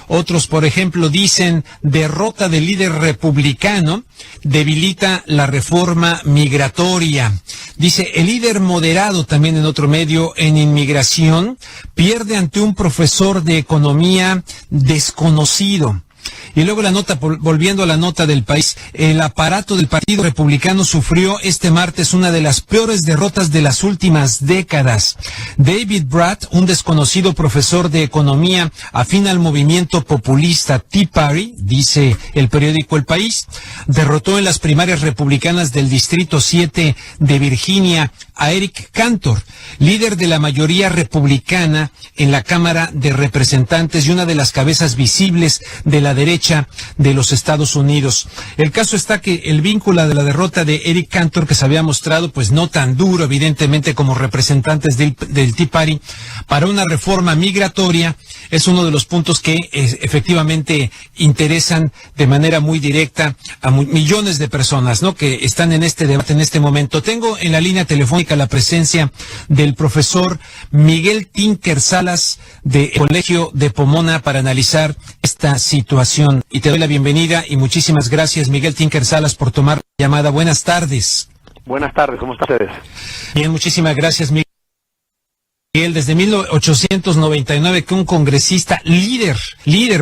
Otros, por ejemplo, dicen derrota del líder republicano debilita la reforma migratoria. Dice, el líder moderado, también en otro medio, en inmigración, pierde ante un profesor de economía desconocido. Y luego la nota, volviendo a la nota del País, el aparato del Partido Republicano sufrió este martes una de las peores derrotas de las últimas décadas. David Brat, un desconocido profesor de economía afín al movimiento populista Tea Party, dice el periódico El País, derrotó en las primarias republicanas del Distrito 7 de Virginia a Eric Cantor, líder de la mayoría republicana en la Cámara de Representantes y una de las cabezas visibles de la derecha de los Estados Unidos. El caso está que el vínculo de la derrota de Eric Cantor, que se había mostrado pues no tan duro evidentemente como representantes del Tea Party para una reforma migratoria, es uno de los puntos que efectivamente interesan de manera muy directa a millones de personas, ¿no?, que están en este debate en este momento. Tengo en la línea telefónica la presencia del profesor Miguel Tinker Salas del Colegio de Pomona para analizar esta situación. Y te doy la bienvenida y muchísimas gracias, Miguel Tinker Salas, por tomar la llamada. Buenas tardes. Buenas tardes, ¿cómo están ustedes? Bien, muchísimas gracias, Miguel. Desde 1899 que un congresista líder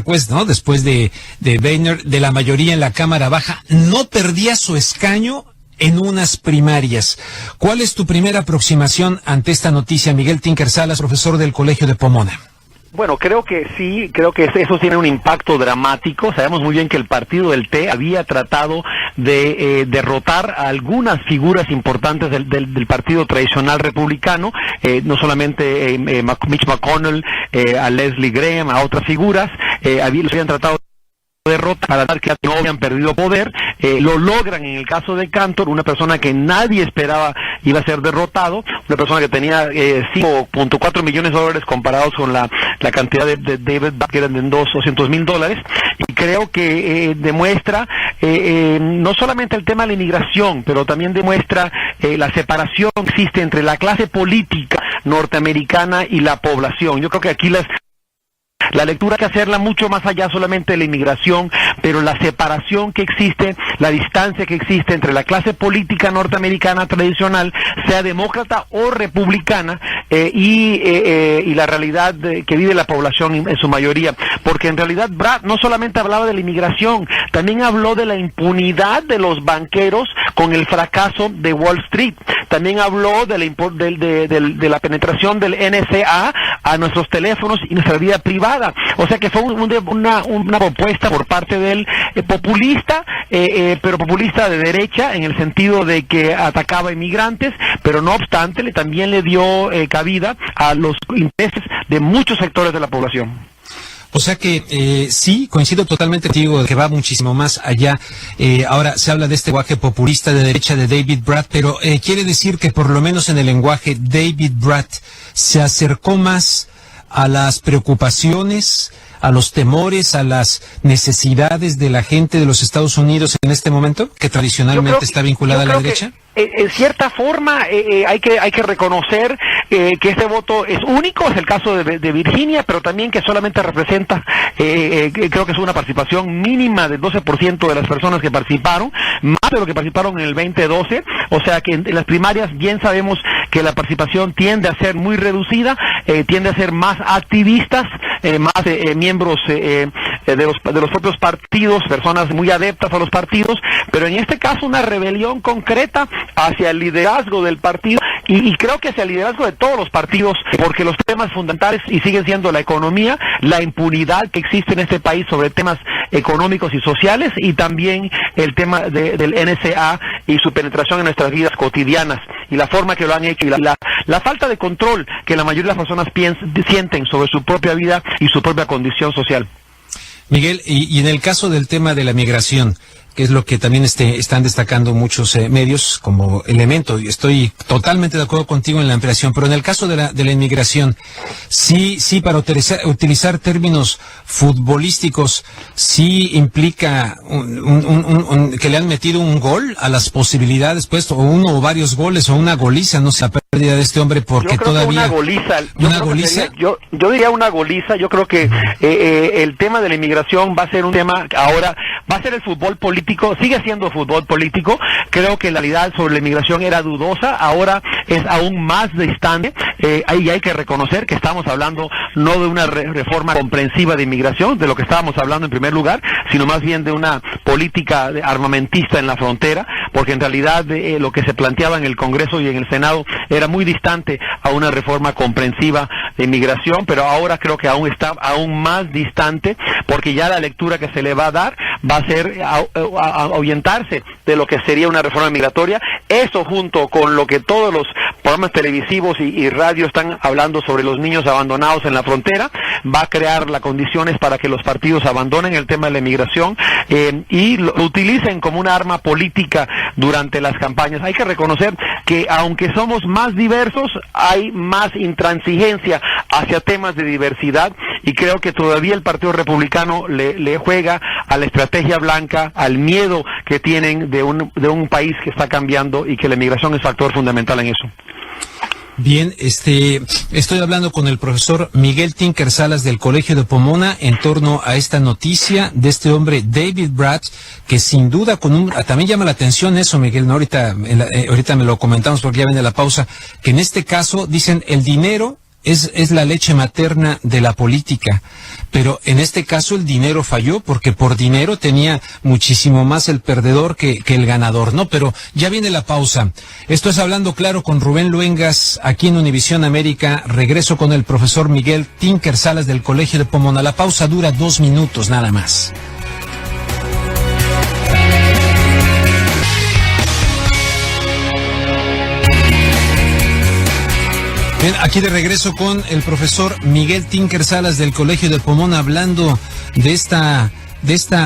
pues, ¿no?, después de Boehner, de la mayoría en la Cámara Baja, no perdía su escaño en unas primarias. ¿Cuál es tu primera aproximación ante esta noticia, Miguel Tinker Salas, profesor del Colegio de Pomona? Bueno, creo que sí, creo que eso tiene un impacto dramático. Sabemos muy bien que el partido del T había tratado de derrotar a algunas figuras importantes del partido tradicional republicano, no solamente Mitch McConnell, a Leslie Graham, a otras figuras, los habían tratado derrota para dar que no habían perdido poder, lo logran en el caso de Cantor, una persona que nadie esperaba iba a ser derrotado, una persona que tenía 5.4 millones de dólares comparados con la cantidad de David Brat, que eran de $200,000, y creo que demuestra no solamente el tema de la inmigración, pero también demuestra la separación que existe entre la clase política norteamericana y la población. Yo creo que aquí la lectura hay que hacerla mucho más allá solamente de la inmigración, pero la separación que existe, la distancia que existe entre la clase política norteamericana tradicional, sea demócrata o republicana, y la realidad que vive la población en su mayoría. Porque en realidad Brat no solamente hablaba de la inmigración, también habló de la impunidad de los banqueros con el fracaso de Wall Street. También habló de la penetración del NSA a nuestros teléfonos y nuestra vida privada. O sea que fue una propuesta por parte del populista, pero populista de derecha, en el sentido de que atacaba inmigrantes, pero no obstante también le dio cabida a los intereses de muchos sectores de la población. O sea que sí, coincido totalmente contigo, que va muchísimo más allá. Ahora se habla de este lenguaje populista de derecha de David Brat, pero quiere decir que por lo menos en el lenguaje David Brat se acercó más a las preocupaciones, a los temores, a las necesidades de la gente de los Estados Unidos en este momento, que tradicionalmente está vinculada a la derecha. En cierta forma hay que reconocer que este voto es único, es el caso de Virginia, pero también que solamente representa, creo que es una participación mínima del 12% de las personas que participaron, más de lo que participaron en el 2012, o sea que en las primarias bien sabemos que la participación tiende a ser muy reducida, tiende a ser más activistas, más miembros de los propios partidos, personas muy adeptas a los partidos, pero en este caso una rebelión concreta hacia el liderazgo del partido y creo que hacia el liderazgo de todos los partidos, porque los temas fundamentales y siguen siendo la economía, la impunidad que existe en este país sobre temas económicos y sociales, y también el tema del NSA y su penetración en nuestras vidas cotidianas y la forma que lo han hecho y la falta de control que la mayoría de las personas sienten sobre su propia vida y su propia condición social. Miguel, y en el caso del tema de la migración, que es lo que también están destacando muchos medios como elemento, y estoy totalmente de acuerdo contigo en la ampliación, pero en el caso de la inmigración, sí, para utilizar términos futbolísticos, sí implica que le han metido un gol a las posibilidades, pues, o uno o varios goles, o una goliza, no sé, de este hombre porque todavía una goliza. ¿Una goliza? Yo diría una goliza. Yo creo que el tema de la inmigración va a ser un tema ahora, va a ser el fútbol político, sigue siendo fútbol político. Creo que la realidad sobre la inmigración era dudosa, ahora es aún más distante. Ahí hay que reconocer que estamos hablando no de una reforma comprensiva de inmigración, de lo que estábamos hablando en primer lugar, sino más bien de una política armamentista en la frontera, porque en realidad lo que se planteaba en el Congreso y en el Senado era muy distante a una reforma comprensiva de inmigración, pero ahora creo que aún está aún más distante, porque ya la lectura que se le va a dar va a ser ahuyentarse de lo que sería una reforma migratoria. Eso junto con lo que todos los programas televisivos y radio están hablando sobre los niños abandonados en la frontera, va a crear las condiciones para que los partidos abandonen el tema de la inmigración y lo utilicen como una arma política durante las campañas. Hay que reconocer que aunque somos más diversos, hay más intransigencia hacia temas de diversidad, y creo que todavía el Partido Republicano le juega a la estrategia blanca, al miedo que tienen de un país que está cambiando y que la inmigración es factor fundamental en eso. Bien, estoy hablando con el profesor Miguel Tinker Salas del Colegio de Pomona en torno a esta noticia de este hombre David Brat, que sin duda también llama la atención eso, Miguel, ¿no? Ahorita me lo comentamos porque ya viene la pausa, que en este caso dicen el dinero es la leche materna de la política, pero en este caso el dinero falló porque por dinero tenía muchísimo más el perdedor que el ganador, ¿no? Pero ya viene la pausa. Esto es Hablando Claro con Rubén Luengas aquí en Univisión América. Regreso con el profesor Miguel Tinker Salas del Colegio de Pomona. La pausa dura 2 minutos nada más. Bien, aquí de regreso con el profesor Miguel Tinker Salas del Colegio de Pomona, hablando de esta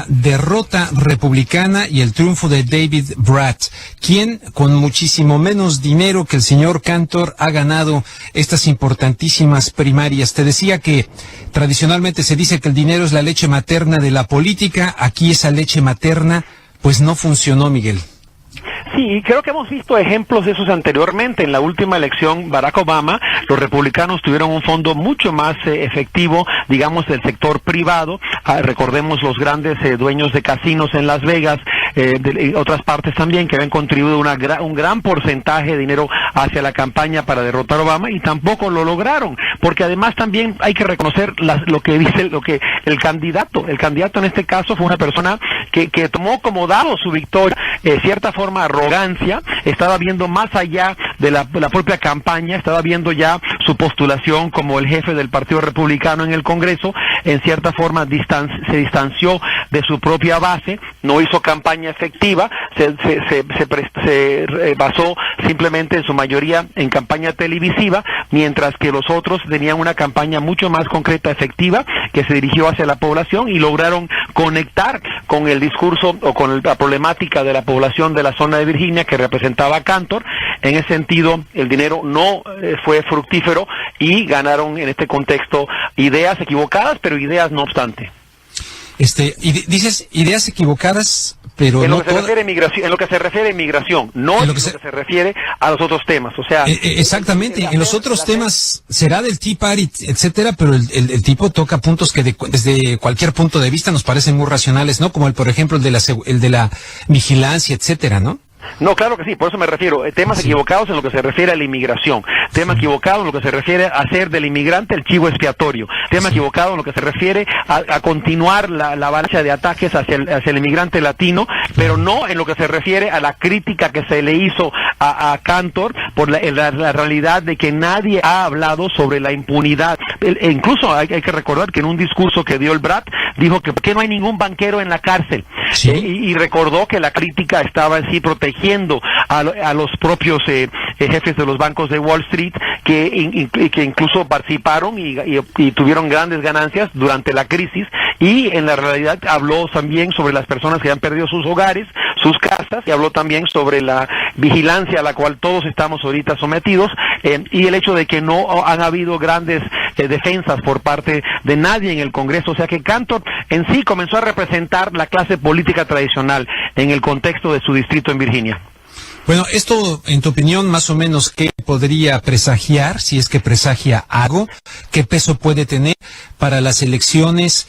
derrota republicana y el triunfo de David Brat, quien con muchísimo menos dinero que el señor Cantor ha ganado estas importantísimas primarias. Te decía que tradicionalmente se dice que el dinero es la leche materna de la política. Aquí esa leche materna pues no funcionó, Miguel. Sí, creo que hemos visto ejemplos de esos anteriormente. En la última elección, Barack Obama, los republicanos tuvieron un fondo mucho más efectivo, digamos, del sector privado. Recordemos los grandes dueños de casinos en Las Vegas, de otras partes también, que habían contribuido un gran porcentaje de dinero hacia la campaña para derrotar a Obama, y tampoco lo lograron, porque además también hay que reconocer lo que el candidato en este caso fue una persona que tomó como dado su victoria, cierta forma arrogancia, estaba viendo más allá de la propia campaña, estaba viendo ya su postulación como el jefe del Partido Republicano en el Congreso, en cierta forma se distanció de su propia base, no hizo campaña efectiva, se basó simplemente en su mayoría en campaña televisiva, mientras que los otros tenían una campaña mucho más concreta, efectiva, que se dirigió hacia la población y lograron conectar con el discurso o con la problemática de la población de la zona de Virginia que representaba a Cantor. En ese sentido, el dinero no fue fructífero y ganaron en este contexto ideas equivocadas, pero ideas no obstante. Dices ideas equivocadas, pero en no lo que se refiere a inmigración, en lo que se refiere a inmigración, no en lo que se refiere a los otros temas, o sea, exactamente, en los otros temas será del Tea Party, etcétera, pero el tipo toca puntos que desde cualquier punto de vista nos parecen muy racionales, ¿no? Como por ejemplo el de la vigilancia, etcétera, ¿no? No, claro que sí, por eso me refiero, temas equivocados en lo que se refiere a la inmigración, tema equivocado en lo que se refiere a hacer del inmigrante el chivo expiatorio, tema equivocado en lo que se refiere a continuar la avalancha de ataques hacia el inmigrante latino, pero no en lo que se refiere a la crítica que se le hizo a Cantor por la realidad de que nadie ha hablado sobre la impunidad. Incluso hay que recordar que en un discurso que dio el Brat, dijo que ¿por qué no hay ningún banquero en la cárcel? ¿Sí? Y recordó que la crítica estaba en sí protegiendo a los propios jefes de los bancos de Wall Street que incluso participaron y tuvieron grandes ganancias durante la crisis, y en la realidad habló también sobre las personas que han perdido sus hogares, sus casas, y habló también sobre la vigilancia a la cual todos estamos ahorita sometidos, y el hecho de que no han habido grandes defensas por parte de nadie en el Congreso. O sea que Cantor en sí comenzó a representar la clase política tradicional en el contexto de su distrito en Virginia. Bueno, esto, en tu opinión, más o menos, ¿qué podría presagiar, si es que presagia algo? ¿Qué peso puede tener para las elecciones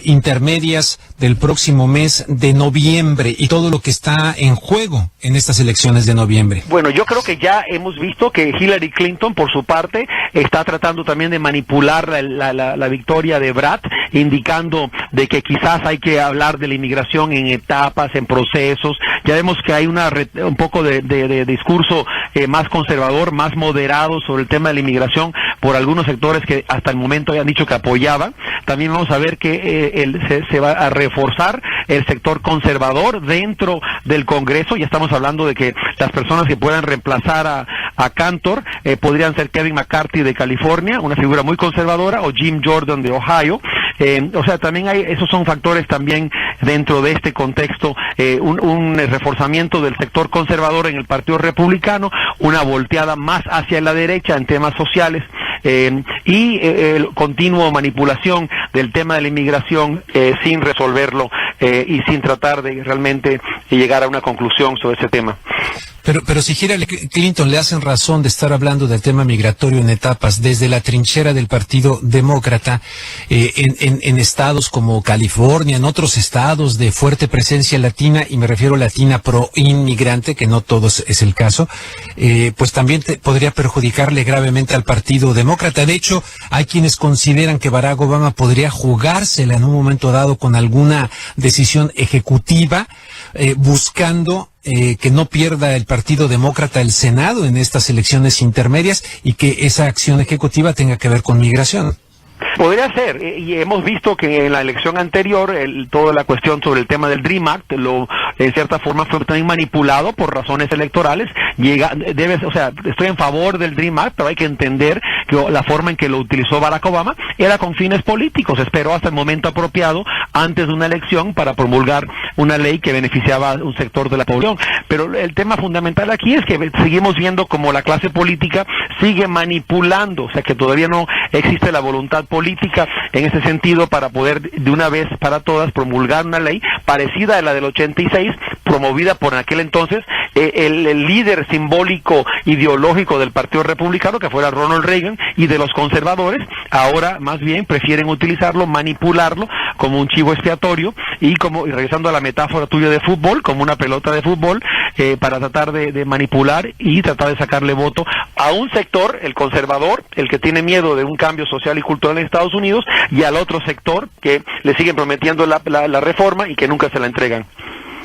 intermedias del próximo mes de noviembre y todo lo que está en juego en estas elecciones de noviembre? Bueno, yo creo que ya hemos visto que Hillary Clinton, por su parte, está tratando también de manipular la victoria de Brad, indicando de que quizás hay que hablar de la inmigración en etapas, en procesos. Ya vemos que hay un poco de discurso más conservador, más moderado sobre el tema de la inmigración por algunos sectores que hasta el momento hayan dicho que apoyaban. También vamos a ver que se va a reforzar el sector conservador dentro del Congreso. Ya estamos hablando de que las personas que puedan reemplazar a Cantor podrían ser Kevin McCarthy de California, una figura muy conservadora, o Jim Jordan de Ohio. O sea, también esos son factores también dentro de este contexto, un reforzamiento del sector conservador en el Partido Republicano, una volteada más hacia la derecha en temas sociales, y continuo manipulación del tema de la inmigración sin resolverlo y sin tratar de realmente llegar a una conclusión sobre ese tema. Pero si Hillary Clinton le hacen razón de estar hablando del tema migratorio en etapas desde la trinchera del Partido Demócrata, en estados como California, en otros estados de fuerte presencia latina, y me refiero a latina pro inmigrante, que no todo es el caso, pues también podría perjudicarle gravemente al Partido Demócrata. De hecho, hay quienes consideran que Barack Obama podría jugársela en un momento dado con alguna decisión ejecutiva, buscando que no pierda el Partido Demócrata el Senado en estas elecciones intermedias y que esa acción ejecutiva tenga que ver con migración. Podría ser, y hemos visto que en la elección anterior, toda la cuestión sobre el tema del Dream Act, en cierta forma fue también manipulado por razones electorales. Estoy en favor del Dream Act, pero hay que entender que la forma en que lo utilizó Barack Obama era con fines políticos. Esperó hasta el momento apropiado, antes de una elección, para promulgar una ley que beneficiaba a un sector de la población. Pero el tema fundamental aquí es que seguimos viendo como la clase política sigue manipulando, o sea que todavía no existe la voluntad política en ese sentido para poder de una vez para todas promulgar una ley parecida a la del 86, promovida por aquel entonces el líder simbólico ideológico del Partido Republicano, que fuera Ronald Reagan, y de los conservadores. Ahora más bien prefieren utilizarlo, manipularlo como un chivo expiatorio, y regresando a la metáfora tuya de fútbol, como una pelota de fútbol, para tratar de manipular y tratar de sacarle voto a un sector, el conservador, el que tiene miedo de un cambio social y cultural en Estados Unidos, y al otro sector que le siguen prometiendo la reforma y que nunca se la entregan.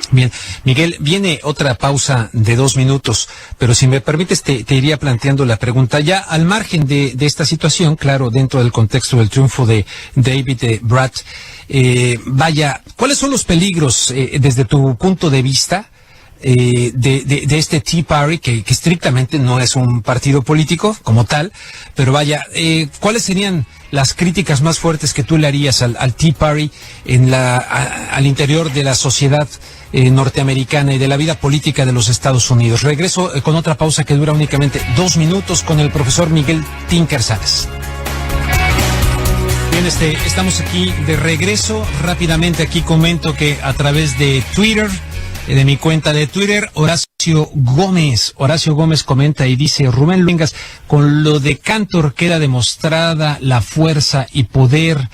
Bien, Miguel, viene otra pausa de 2 minutos, pero si me permites te iría planteando la pregunta ya al margen de esta situación, claro, dentro del contexto del triunfo de David Brad. ¿Cuáles son los peligros desde tu punto de vista de este Tea Party, que estrictamente no es un partido político como tal, pero ¿cuáles serían las críticas más fuertes que tú le harías al Tea Party al interior de la sociedad norteamericana y de la vida política de los Estados Unidos? Regreso con otra pausa que dura únicamente 2 minutos con el profesor Miguel Tinker Sáenz. Bien, estamos aquí de regreso. Rápidamente aquí comento que a través de Twitter, de mi cuenta de Twitter, Horacio Gómez comenta y dice: Rubén Luengas, con lo de Cantor queda demostrada la fuerza y poder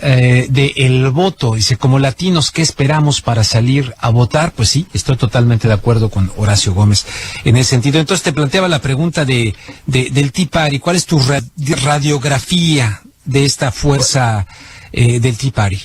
del voto. Dice, como latinos, ¿qué esperamos para salir a votar? Pues sí, estoy totalmente de acuerdo con Horacio Gómez en ese sentido. Entonces te planteaba la pregunta del Tea Party. ¿Cuál es tu radiografía de esta fuerza del Tea Party?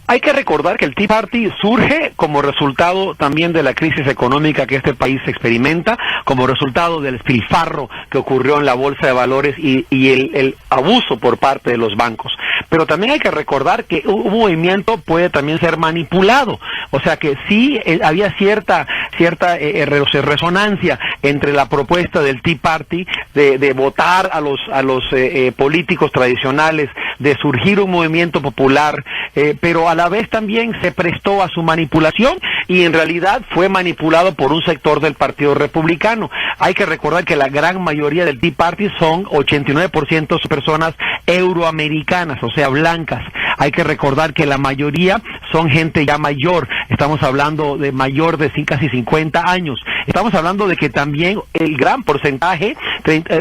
Hay que recordar que el Tea Party surge como resultado también de la crisis económica que este país experimenta, como resultado del despilfarro que ocurrió en la bolsa de valores y el abuso por parte de los bancos. Pero también hay que recordar que un movimiento puede también ser manipulado, o sea que sí había cierta resonancia entre la propuesta del Tea Party de votar a los políticos tradicionales, de surgir un movimiento popular, pero a la vez también se prestó a su manipulación y en realidad fue manipulado por un sector del Partido Republicano. Hay que recordar que la gran mayoría del Tea Party son 89% personas euroamericanas, o sea, blancas. Hay que recordar que la mayoría son gente ya mayor. estamos hablando de mayor de casi 50 años. Estamos hablando de que también el gran porcentaje,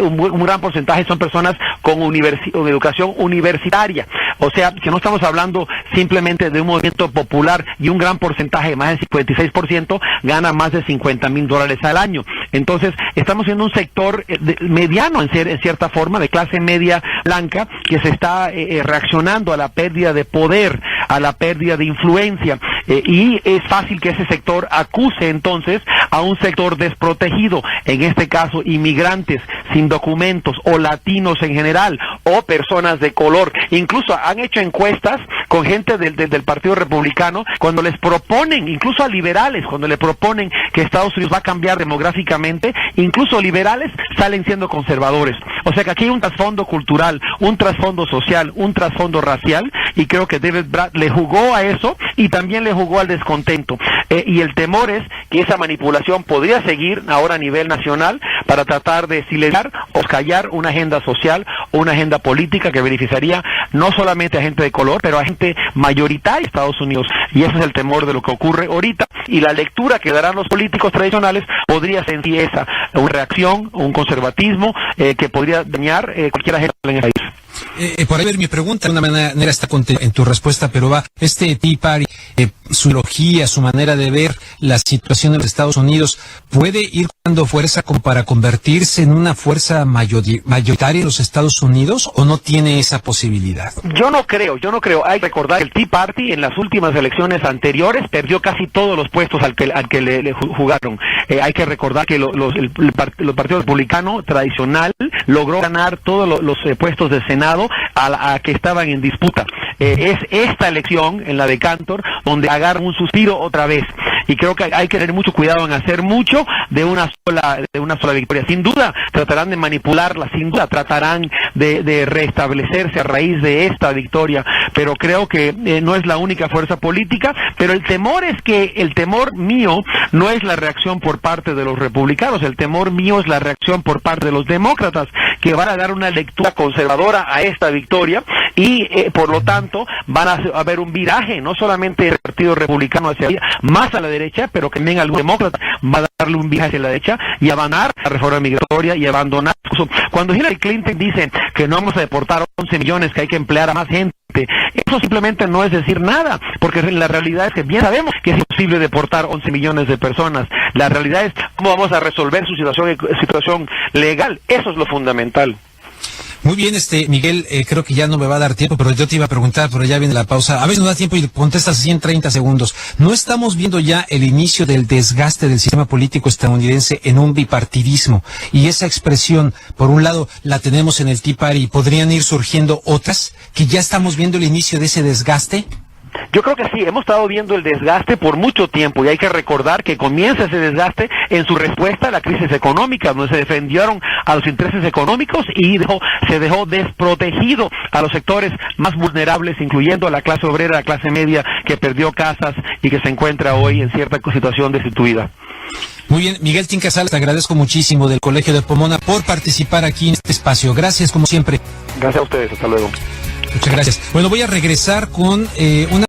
un gran porcentaje son personas con educación universitaria. O sea, que no estamos hablando simplemente de un movimiento popular, y un gran porcentaje, más del 56%, gana más de $50,000 al año. Entonces, estamos en un sector mediano, en cierta forma, de clase media blanca, que se está reaccionando a la pérdida de poder, a la pérdida de influencia, y es fácil que ese sector acuse entonces a un sector desprotegido, en este caso inmigrantes sin documentos, o latinos en general, o personas de color. Incluso han hecho encuestas con gente del Partido Republicano, cuando les proponen, incluso a liberales, cuando le proponen que Estados Unidos va a cambiar demográficamente, incluso liberales salen siendo conservadores. O sea que aquí hay un trasfondo cultural, un trasfondo social, un trasfondo racial, y creo que David Brat le jugó a eso, y también le jugó al descontento. Y el temor es que esa manipulación podría seguir ahora a nivel nacional para tratar de silenciar o callar una agenda social o una agenda política que beneficiaría no solamente a gente de color, pero a gente mayoritaria de Estados Unidos. Y ese es el temor de lo que ocurre ahorita, y la lectura que darán los políticos tradicionales podría ser esa, una reacción, un conservatismo que podría dañar cualquier agenda en el país. Por ahí ver mi pregunta, de una manera está en tu respuesta, pero va, Tea Party, su ideología, su manera de ver la situación en los Estados Unidos, ¿puede ir dando fuerza como para convertirse en una fuerza mayoritaria en los Estados Unidos, o no tiene esa posibilidad? Yo no creo. Hay que recordar que el Tea Party en las últimas elecciones anteriores perdió casi todos los puestos al que le jugaron. Hay que recordar que el Partido Republicano tradicional logró ganar todos los puestos de Senado a que estaban en disputa. Es esta elección, en la de Cantor, donde agarran un suspiro otra vez. Y creo que hay que tener mucho cuidado en hacer mucho de una sola victoria. Sin duda tratarán de manipularla, sin duda tratarán de restablecerse a raíz de esta victoria, pero creo que no es la única fuerza política. Pero el temor mío no es la reacción por parte de los republicanos, el temor mío es la reacción por parte de los demócratas, que van a dar una lectura conservadora a esta victoria, y por lo tanto van a haber un viraje, no solamente el Partido Republicano hacia más a la derecha, pero que también algún demócrata va a darle un viraje hacia la derecha y abandonar la reforma migratoria y abandonar. Cuando Hillary Clinton dice que no vamos a deportar 11 millones, que hay que emplear a más gente, eso simplemente no es decir nada, porque la realidad es que bien sabemos que es imposible deportar 11 millones de personas. La realidad es cómo vamos a resolver su situación legal. Eso es lo fundamental. Muy bien, Miguel, creo que ya no me va a dar tiempo, pero yo te iba a preguntar, pero ya viene la pausa. A veces no da tiempo y contestas así en 30 segundos. ¿No estamos viendo ya el inicio del desgaste del sistema político estadounidense en un bipartidismo? Y esa expresión, por un lado, la tenemos en el Tea Party, y podrían ir surgiendo otras, que ya estamos viendo el inicio de ese desgaste. Yo creo que sí, hemos estado viendo el desgaste por mucho tiempo, y hay que recordar que comienza ese desgaste en su respuesta a la crisis económica, donde se defendieron a los intereses económicos y se dejó desprotegido a los sectores más vulnerables, incluyendo a la clase obrera, la clase media, que perdió casas y que se encuentra hoy en cierta situación destituida. Muy bien, Miguel Tinca Salas, te agradezco muchísimo, del Colegio de Pomona, por participar aquí en este espacio. Gracias, como siempre. Gracias a ustedes, hasta luego. Muchas gracias. Bueno, voy a regresar con una